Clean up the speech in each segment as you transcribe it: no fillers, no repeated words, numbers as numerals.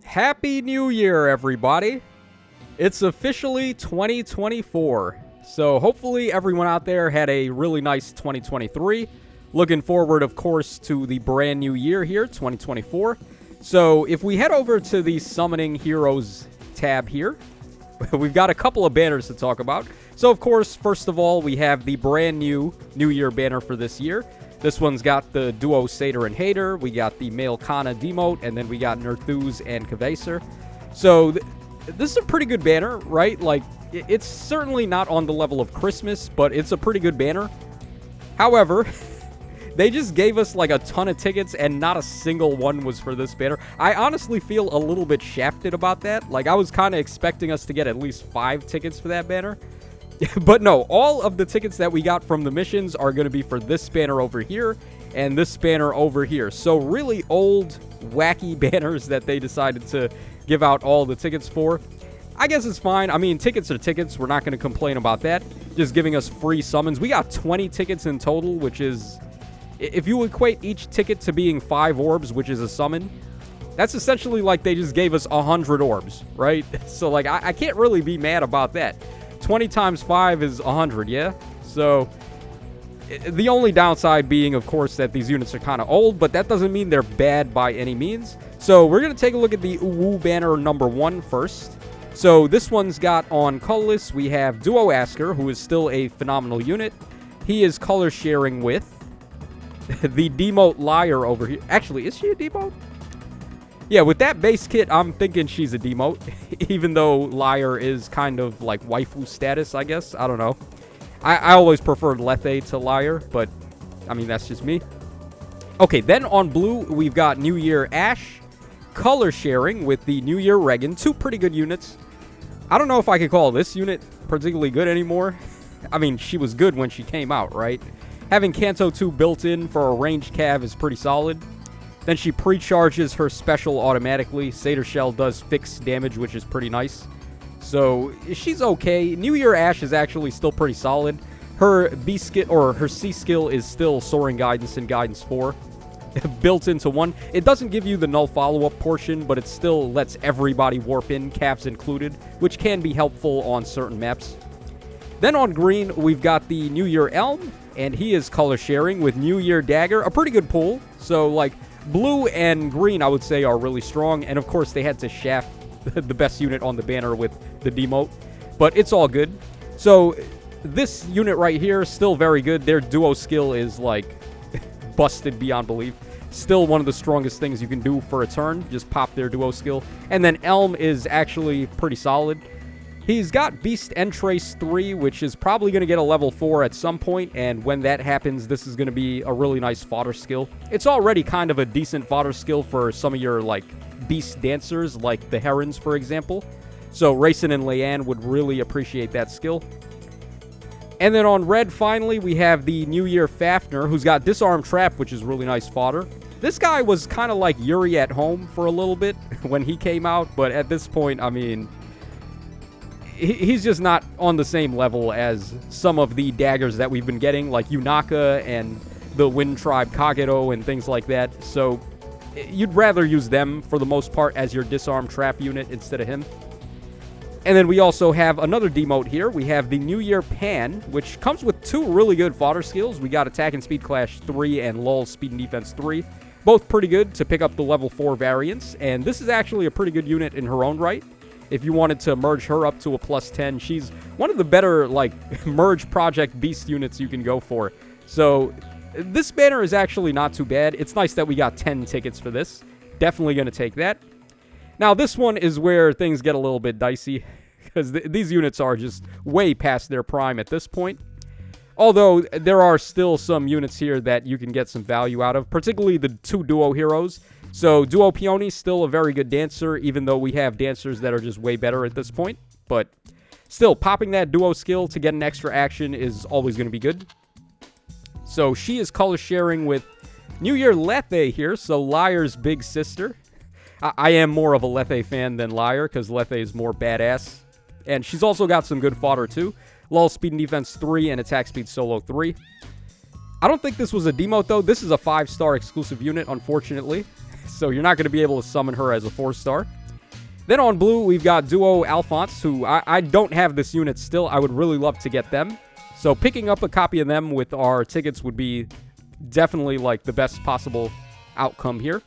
Happy New Year, everybody. It's officially 2024. So hopefully everyone out there had a really nice 2023. Looking forward, of course, to the brand new year here, 2024. So if we head over to the Summoning Heroes tab here, we've got a couple of banners to talk about. So, of course, first of all, we have the brand new New Year banner for this year. This one's got the duo Satyr and Hater. We got the male Kana demote, and then we got Nerthuz and Kvaser. So this is a pretty good banner, right? Like, it's certainly not on the level of Christmas, but it's a pretty good banner. However, they just gave us like a ton of tickets, and not a single one was for this banner. I honestly feel a little bit shafted about that. Like, I was kind of expecting us to get at least 5 tickets for that banner. But no, all of the tickets that we got from the missions are going to be for this banner over here and this banner over here. So really old, wacky banners that they decided to give out all the tickets for. I guess it's fine. I mean, tickets are tickets. We're not going to complain about that. Just giving us free summons. We got 20 tickets in total, which is, if you equate each ticket to being 5 orbs, which is a summon, that's essentially like they just gave us 100 orbs, right? So, like, I can't really be mad about that. 20 times 5 is 100, yeah? So, the only downside being, of course, that these units are kind of old, but that doesn't mean they're bad by any means. So, we're going to take a look at the UwU banner number 1 first. So, this one's got on colorless, we have Duo Asker, who is still a phenomenal unit. He is color sharing with the demote Liar over here. Actually, is she a demote? Yeah, with that base kit, I'm thinking she's a demote, even though Liar is kind of like waifu status, I guess. I don't know. I always preferred Lethe to Liar, but, I mean, that's just me. Okay, then on blue, we've got New Year Ash, color sharing with the New Year Regan. 2 pretty good units. I don't know if I could call this unit particularly good anymore. I mean, she was good when she came out, right? Having Kanto 2 built in for a ranged cav is pretty solid. Then she pre-charges her special automatically. Satyr Shell does fixed damage, which is pretty nice. So, she's okay. New Year Ash is actually still pretty solid. Her B skill, or her C skill, is still Soaring Guidance and Guidance 4. Built into one. It doesn't give you the null follow-up portion, but it still lets everybody warp in, calves included, which can be helpful on certain maps. Then on green, we've got the New Year Elm, and he is color sharing with New Year Dagger. A pretty good pull. So, like, blue and green, I would say, are really strong. And, of course, they had to shaft the best unit on the banner with the demote. But it's all good. So, this unit right here is still very good. Their duo skill is, like, busted beyond belief. Still one of the strongest things you can do for a turn. Just pop their duo skill. And then Elm is actually pretty solid. He's got Beast Entrace 3, which is probably going to get a level 4 at some point, and when that happens, this is going to be a really nice fodder skill. It's already kind of a decent fodder skill for some of your, like, Beast Dancers, like the Herons, for example. So Rayson and Leanne would really appreciate that skill. And then on red, finally, we have the New Year Fafnir, who's got Disarm Trap, which is really nice fodder. This guy was kind of like Yuri at home for a little bit when he came out, but at this point, I mean, he's just not on the same level as some of the daggers that we've been getting, like Yunaka and the Wind Tribe Kageto and things like that. So you'd rather use them, for the most part, as your Disarm Trap unit instead of him. And then we also have another demote here. We have the New Year Pan, which comes with 2 really good fodder skills. We got Attack and Speed Clash 3 and Lull Speed and Defense 3. Both pretty good to pick up the level 4 variants. And this is actually a pretty good unit in her own right. If you wanted to merge her up to a plus 10, she's one of the better, like, merge Project Beast units you can go for. So, this banner is actually not too bad. It's nice that we got 10 tickets for this. Definitely going to take that. Now, this one is where things get a little bit dicey, because these units are just way past their prime at this point. Although, there are still some units here that you can get some value out of, particularly the 2 duo heroes. So, Duo Peony's still a very good dancer, even though we have dancers that are just way better at this point. But still, popping that duo skill to get an extra action is always going to be good. So, she is color sharing with New Year Lethe here, so Liar's big sister. I am more of a Lethe fan than Liar, because Lethe is more badass. And she's also got some good fodder, too. Lull Speed and Defense 3 and Attack Speed Solo 3. I don't think this was a demote, though. This is a 5-star exclusive unit, unfortunately. So you're not going to be able to summon her as a 4-star. Then on blue, we've got Duo Alphonse, who I don't have this unit still. I would really love to get them. So picking up a copy of them with our tickets would be definitely like the best possible outcome here.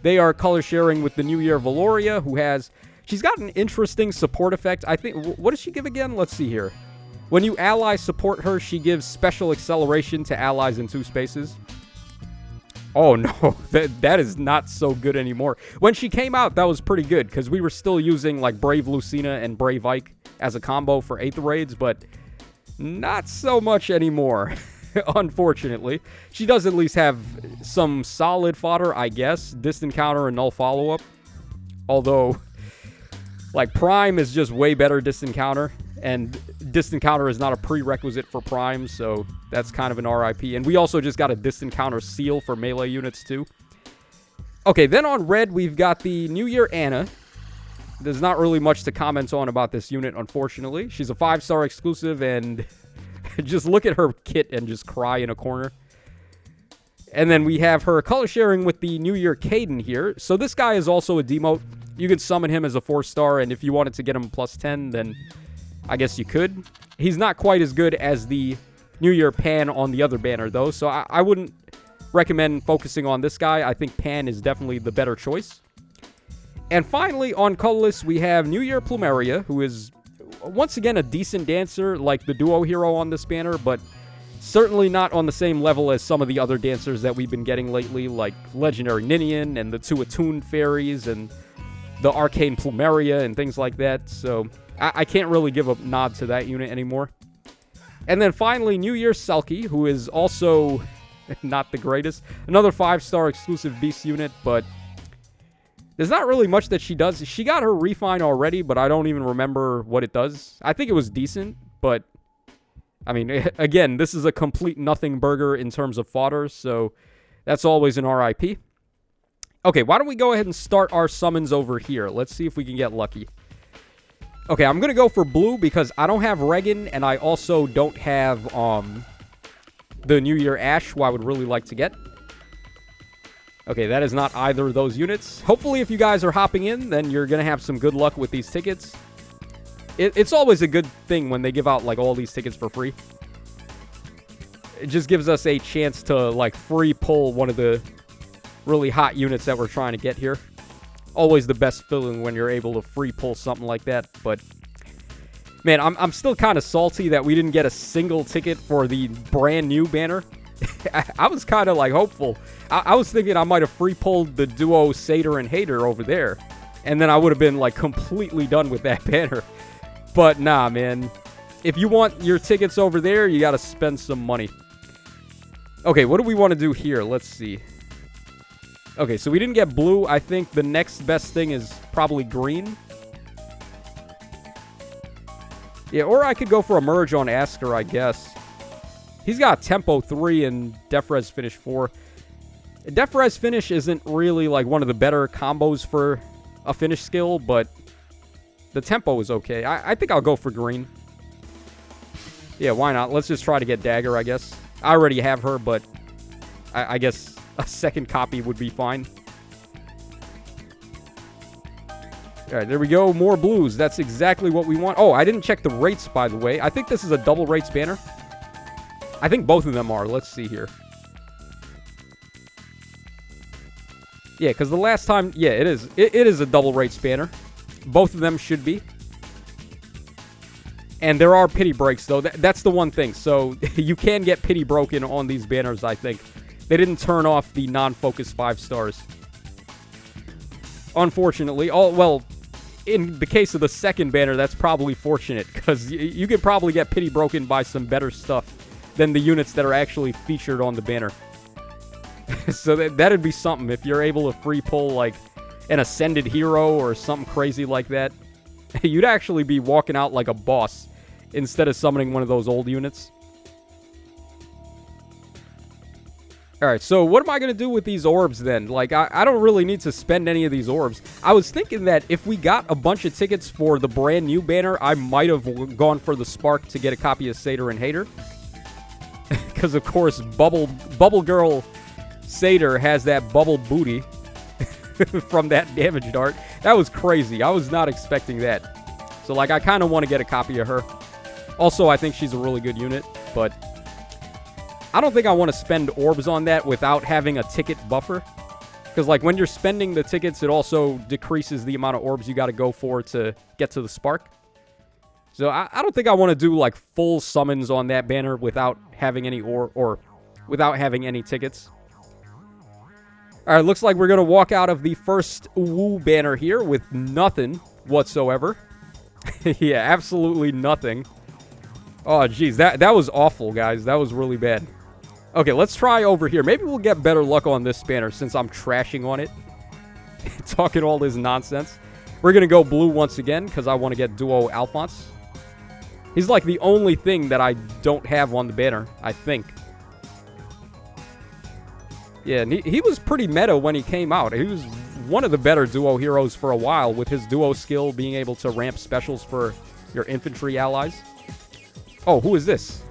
They are color sharing with the New Year Valoria, who has... She's got an interesting support effect. I think... What does she give again? Let's see here. When you ally support her, she gives special acceleration to allies in 2 spaces. Oh, no. That is not so good anymore. When she came out, that was pretty good, because we were still using, like, Brave Lucina and Brave Ike as a combo for 8th raids, but not so much anymore, unfortunately. She does at least have some solid fodder, I guess. Distant counter and null follow-up. Although, like, Prime is just way better distant counter, and distant counter is not a prerequisite for Prime, so that's kind of an RIP. And we also just got a distant counter seal for melee units, too. Okay, then on red, we've got the New Year Anna. There's not really much to comment on about this unit, unfortunately. She's a 5-star exclusive, and just look at her kit and just cry in a corner. And then we have her color sharing with the New Year Caden here. So this guy is also a demote. You can summon him as a 4-star, and if you wanted to get him plus 10, then I guess you could. He's not quite as good as the New Year Pan on the other banner, though, so I wouldn't recommend focusing on this guy. I think Pan is definitely the better choice. And finally, on colorless, we have New Year Plumeria, who is, once again, a decent dancer, like the duo hero on this banner, but certainly not on the same level as some of the other dancers that we've been getting lately, like Legendary Ninian and the 2 attuned fairies and the Arcane Plumeria and things like that, so I can't really give a nod to that unit anymore. And then finally, New Year Selkie, who is also not the greatest. Another 5-star exclusive beast unit, but there's not really much that she does. She got her refine already, but I don't even remember what it does. I think it was decent, but I mean, again, this is a complete nothing burger in terms of fodder, so that's always an RIP. Okay, why don't we go ahead and start our summons over here? Let's see if we can get lucky. Okay, I'm going to go for blue because I don't have Regan, and I also don't have the New Year Ash, who I would really like to get. Okay, that is not either of those units. Hopefully, if you guys are hopping in, then you're going to have some good luck with these tickets. It's always a good thing when they give out, like, all these tickets for free. It just gives us a chance to, like, free pull one of the really hot units that we're trying to get here. Always the best feeling when you're able to free pull something like that, but man, I'm still kind of salty that we didn't get a single ticket for the brand new banner. I was kind of like hopeful. I was thinking I might have free pulled the duo Satyr and Hater over there, and then I would have been like completely done with that banner. But nah, man, if you want your tickets over there, you got to spend some money. Okay, what do we want to do here? Let's see. Okay, so we didn't get blue. I think the next best thing is probably green. Yeah, or I could go for a merge on Asker, I guess. He's got Tempo 3 and Def Res Finish 4. Def Res Finish isn't really like one of the better combos for a finish skill, but the Tempo is okay. I think I'll go for green. Yeah, why not? Let's just try to get Dagger, I guess. I already have her, but I guess a second copy would be fine. Alright, there we go. More blues. That's exactly what we want. Oh, I didn't check the rates, by the way. I think this is a double rates banner. I think both of them are. Let's see here. Yeah, because the last time... Yeah, it is. It is a double rates banner. Both of them should be. And there are pity breaks, though. That's the one thing. So, you can get pity broken on these banners, I think. They didn't turn off the non-focus 5 stars. Unfortunately. Well, in the case of the second banner, that's probably fortunate, because you could probably get pity broken by some better stuff than the units that are actually featured on the banner. So that'd be something if you're able to free pull, like, an Ascended Hero or something crazy like that. You'd actually be walking out like a boss instead of summoning one of those old units. Alright, so what am I going to do with these orbs then? Like, I don't really need to spend any of these orbs. I was thinking that if we got a bunch of tickets for the brand new banner, I might have gone for the Spark to get a copy of Satyr and Hater. Because, of course, Bubble Girl Satyr has that bubble booty from that damage dart. That was crazy. I was not expecting that. So, like, I kind of want to get a copy of her. Also, I think she's a really good unit, but I don't think I want to spend orbs on that without having a ticket buffer. Because, like, when you're spending the tickets, it also decreases the amount of orbs you got to go for to get to the spark. So, I don't think I want to do, like, full summons on that banner without having any or without having any tickets. Alright, looks like we're going to walk out of the first UwU banner here with nothing whatsoever. Yeah, absolutely nothing. Oh, geez, that was awful, guys. That was really bad. Okay, let's try over here. Maybe we'll get better luck on this banner since I'm trashing on it. Talking all this nonsense. We're going to go blue once again because I want to get Duo Alphonse. He's like the only thing that I don't have on the banner, I think. Yeah, and he was pretty meta when he came out. He was one of the better duo heroes for a while with his duo skill being able to ramp specials for your infantry allies. Oh, who is this?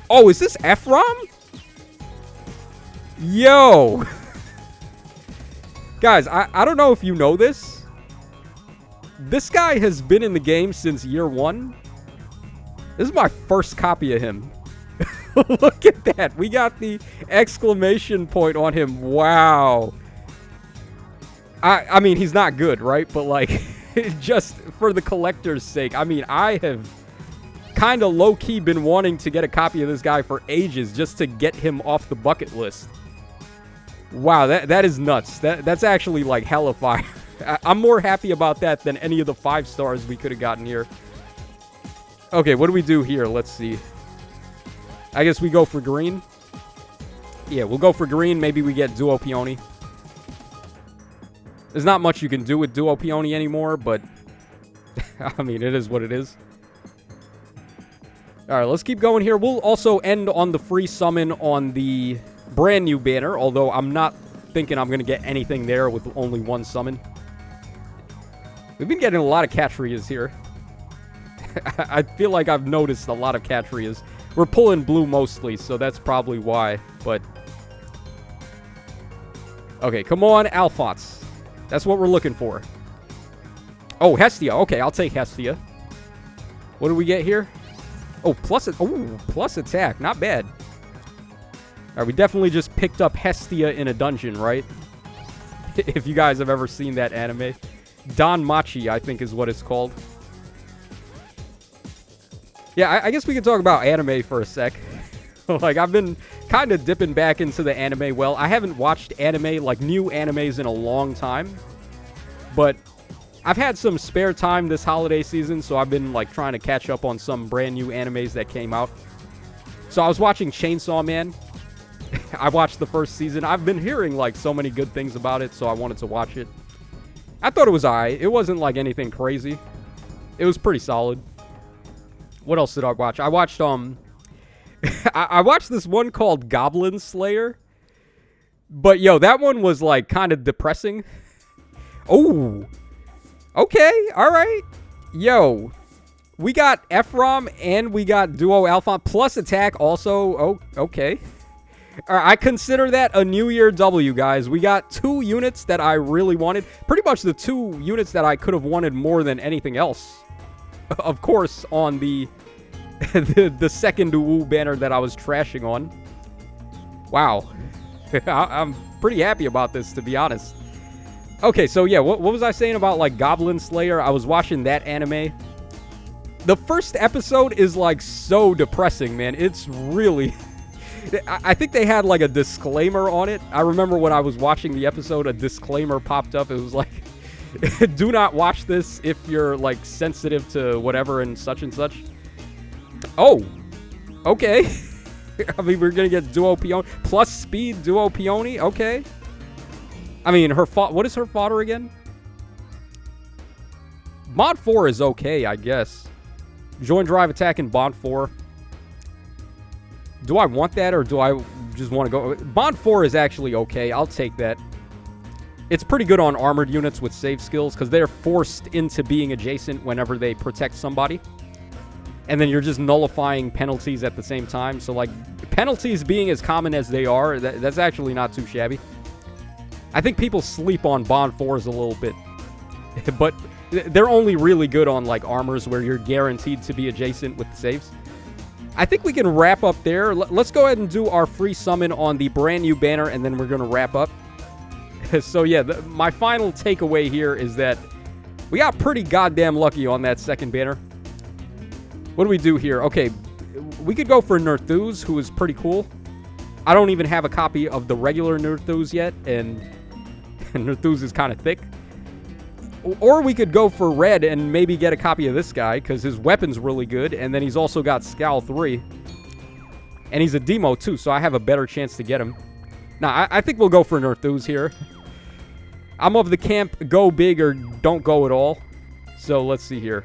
Oh, is this Ephraim? Yo! Guys, I don't know if you know this. This guy has been in the game since year 1. This is my first copy of him. Look at that. We got the exclamation point on him. Wow. I mean, he's not good, right? But, like, just for the collector's sake. I mean, I have kind of low-key been wanting to get a copy of this guy for ages just to get him off the bucket list. Wow, that is nuts. That's actually, like, hella fire. I'm more happy about that than any of the 5 stars we could have gotten here. Okay, what do we do here? Let's see. I guess we go for green. Yeah, we'll go for green. Maybe we get Duo Peony. There's not much you can do with Duo Peony anymore, but I mean, it is what it is. Alright, let's keep going here. We'll also end on the free summon on the brand new banner, although I'm not thinking I'm going to get anything there with only 1 summon. We've been getting a lot of Catrias here. I feel like I've noticed a lot of Catrias. We're pulling blue mostly, so that's probably why, but... Okay, come on, Alphonse. That's what we're looking for. Oh, Hestia. Okay, I'll take Hestia. What do we get here? Oh, plus attack. Not bad. Alright, we definitely just picked up Hestia in a dungeon, right? If you guys have ever seen that anime. Don Machi, I think is what it's called. Yeah, I guess we could talk about anime for a sec. Like, I've been kind of dipping back into the anime well. I haven't watched anime, like new animes, in a long time. But I've had some spare time this holiday season, so I've been, like, trying to catch up on some brand new animes that came out. So I was watching Chainsaw Man. I watched the first season. I've been hearing, like, so many good things about it, so I wanted to watch it. I thought it was alright. It wasn't, like, anything crazy. It was pretty solid. What else did I watch? I watched, I watched this one called Goblin Slayer. But, yo, that one was, like, kind of depressing. Oh. Okay, alright. Yo. We got Ephraim and we got Duo Alphonse plus attack also. Oh, okay. I consider that a New Year W, guys. We got 2 units that I really wanted. Pretty much the 2 units that I could have wanted more than anything else. Of course, on the the second UwU banner that I was trashing on. Wow. I'm pretty happy about this, to be honest. Okay, so yeah, what was I saying about, like, Goblin Slayer? I was watching that anime. The first episode is, like, so depressing, man. It's really... I think they had, like, a disclaimer on it. I remember when I was watching the episode, a disclaimer popped up. It was like, do not watch this if you're, like, sensitive to whatever and such. Oh, okay. I mean, we're going to get Duo Peony. Plus speed Duo Peony. Okay. I mean, what is her fodder again? Mod 4 is okay, I guess. Join drive attack in Bond 4. Do I want that or do I just want to go? Bond 4 is actually okay. I'll take that. It's pretty good on armored units with save skills because they're forced into being adjacent whenever they protect somebody. And then you're just nullifying penalties at the same time. So, like, penalties being as common as they are, that's actually not too shabby. I think people sleep on Bond 4s a little bit. But they're only really good on, like, armors where you're guaranteed to be adjacent with the saves. I think we can wrap up there. Let's go ahead and do our free summon on the brand new banner, and then we're going to wrap up. So, yeah, my final takeaway here is that we got pretty goddamn lucky on that second banner. What do we do here? Okay, we could go for Nerthuz, who is pretty cool. I don't even have a copy of the regular Nerthuz yet, and Nerthuz is kind of thick. Or we could go for red and maybe get a copy of this guy, because his weapon's really good, and then he's also got Scowl 3. And he's a demo, too, so I have a better chance to get him. Nah, I think we'll go for Nerthuz here. I'm of the camp, go big or don't go at all. So, let's see here.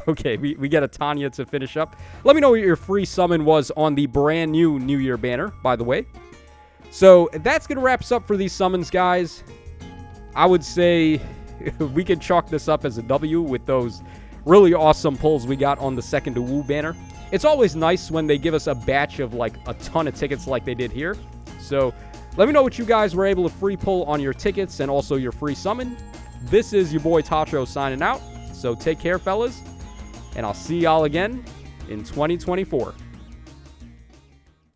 Okay, we get a Tanya to finish up. Let me know what your free summon was on the brand new New Year banner, by the way. So, that's going to wrap us up for these summons, guys. I would say we can chalk this up as a W with those really awesome pulls we got on the second UwU banner. It's always nice when they give us a batch of, like, a ton of tickets like they did here. So, let me know what you guys were able to free pull on your tickets and also your free summon. This is your boy Tacho signing out. So, take care, fellas. And I'll see y'all again in 2024.